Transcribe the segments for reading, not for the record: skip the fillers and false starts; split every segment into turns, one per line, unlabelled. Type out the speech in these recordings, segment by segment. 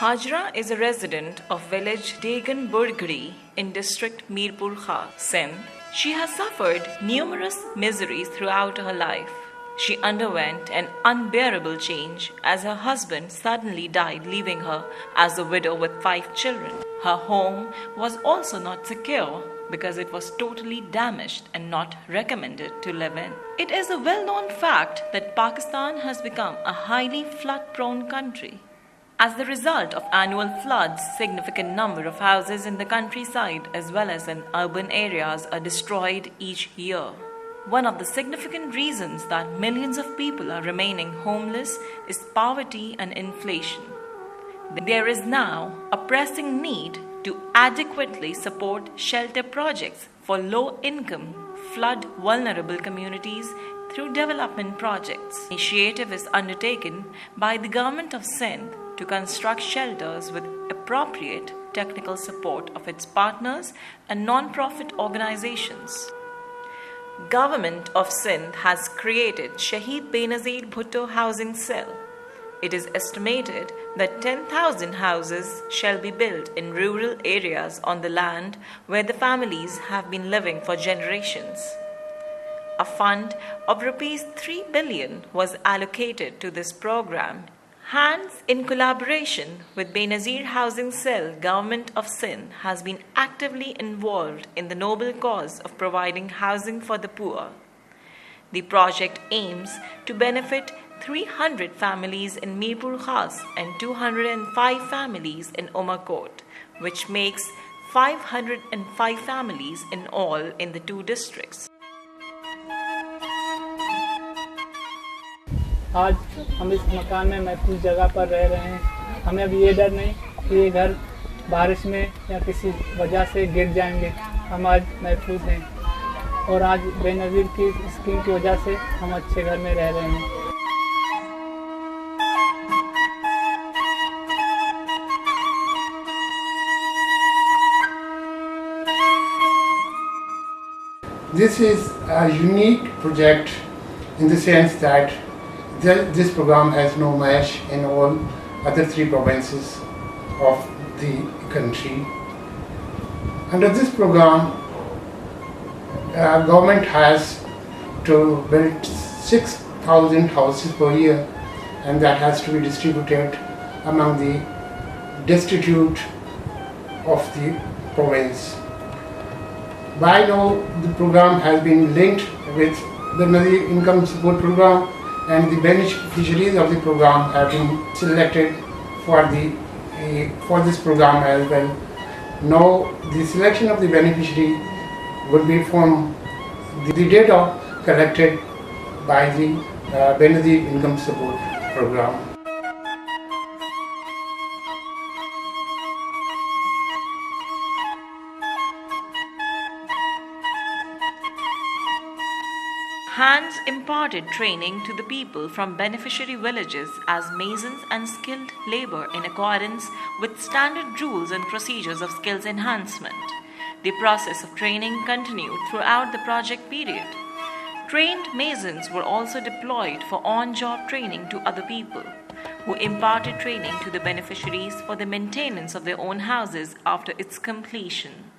Hajra is a resident of village Degan Burgri in district Mirpur Kha, Sindh. She has suffered numerous miseries throughout her life. She underwent an unbearable change as her husband suddenly died, leaving her as a widow with 5 children. Her home was also not secure because it was totally damaged and not recommended to live in. It is a well known fact that Pakistan has become a highly flood prone country. As the result of annual floods, significant number of houses in the countryside as well as in urban areas are destroyed each year. One of the significant reasons that millions of people are remaining homeless is poverty and inflation. There is now a pressing need to adequately support shelter projects for low-income, flood-vulnerable communities through development projects. Initiative is undertaken by the government of Sindh to construct shelters with appropriate technical support of its partners and non-profit organizations. Government of Sindh has created Shaheed Benazir Bhutto housing cell. It is estimated that 10,000 houses shall be built in rural areas on the land where the families have been living for generations. A fund of rupees 3 billion was allocated to this program. Hands, in collaboration with Benazir Housing Cell, Government of Sindh has been actively involved in the noble cause of providing housing for the poor. The project aims to benefit 300 families in Mirpur Khas and 205 families in Umarkot, which makes 505 families in all in the two districts.
आज हम इस मकान में महफूज जगह पर रह रहे हैं। हमें अब ये डर नहीं कि ये घर बारिश में या किसी वजह से गिर जाएंगे। हम आज महफूज हैं और आज बेनज़ीर की स्कीम की वजह से हम अच्छे घर में रह रहे हैं।
This is a unique project in the sense that this program has no match in all other 3 provinces of the country. Under this program, government has to build 6,000 houses per year, and that has to be distributed among the destitute of the province. By now, the program has been linked with the Benazir Income Support Program, and the beneficiaries of the program have been selected for this program as well. Now, the selection of the beneficiary would be from the data collected by the Benazir Income Support Program.
Hands imparted training to the people from beneficiary villages as masons and skilled labor in accordance with standard rules and procedures of skills enhancement. The process of training continued throughout the project period. Trained masons were also deployed for on-job training to other people, who imparted training to the beneficiaries for the maintenance of their own houses after its completion.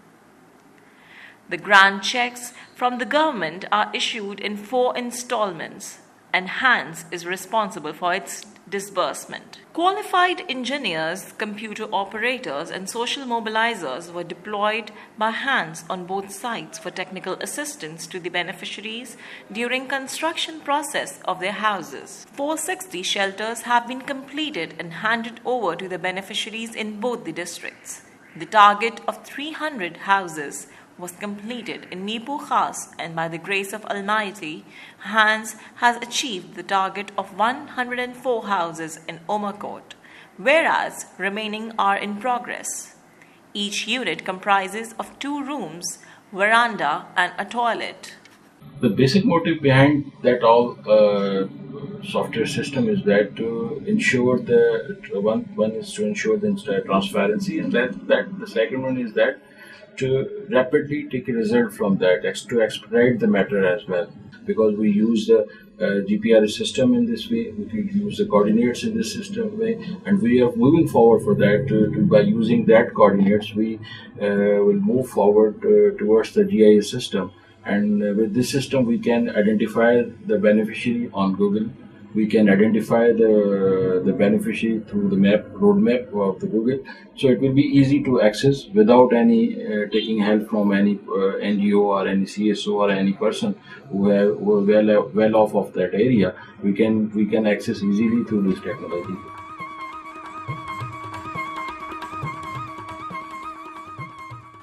The grant checks from the government are issued in 4 installments, and Hands is responsible for its disbursement. Qualified engineers, computer operators, and social mobilizers were deployed by Hands on both sides for technical assistance to the beneficiaries during construction process of their houses. 460 shelters have been completed and handed over to the beneficiaries in both the districts. The target of 300 houses was completed in Mirpur Khas, and by the grace of Almighty, Hands has achieved the target of 104 houses in Umarkot, whereas remaining are in progress. Each unit comprises of 2 rooms, veranda and a toilet.
The basic motive behind that all software system is that to ensure the one is to ensure the transparency, and that the second one is that to rapidly take a result from that, to expedite the matter as well, because we use the GPRS system in this way. We could use the coordinates in this system way, and we are moving forward for that. By using that coordinates, we will move forward towards the GIS system. And with this system, we can identify the beneficiary on Google. We can identify the beneficiary through the road map of the Google. So it will be easy to access without any taking help from any NGO or any CSO or any person who are well off of that area. We can access easily through this technology.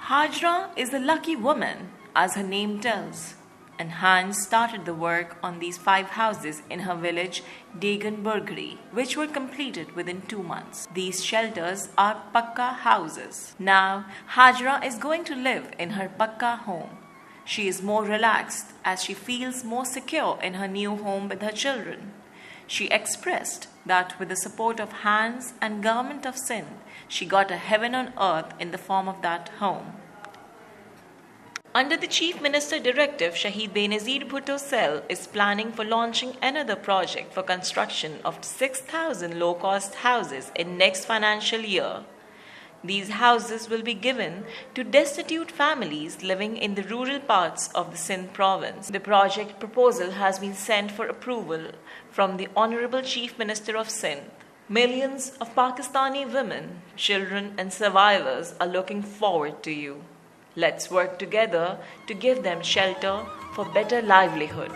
Hajra is a lucky woman, as her name tells, and Hans started the work on these 5 houses in her village Degan Burgri, which were completed within 2 months. These shelters are Pakka houses. Now, Hajra is going to live in her Pakka home. She is more relaxed as she feels more secure in her new home with her children. She expressed that with the support of Hans and government of Sindh, she got a heaven on earth in the form of that home. Under the Chief Minister Directive, Shaheed Benazir Bhutto cell is planning for launching another project for construction of 6,000 low-cost houses in next financial year. These houses will be given to destitute families living in the rural parts of the Sindh province. The project proposal has been sent for approval from the Honorable Chief Minister of Sindh. Millions of Pakistani women, children and survivors are looking forward to you. Let's work together to give them shelter for better livelihood.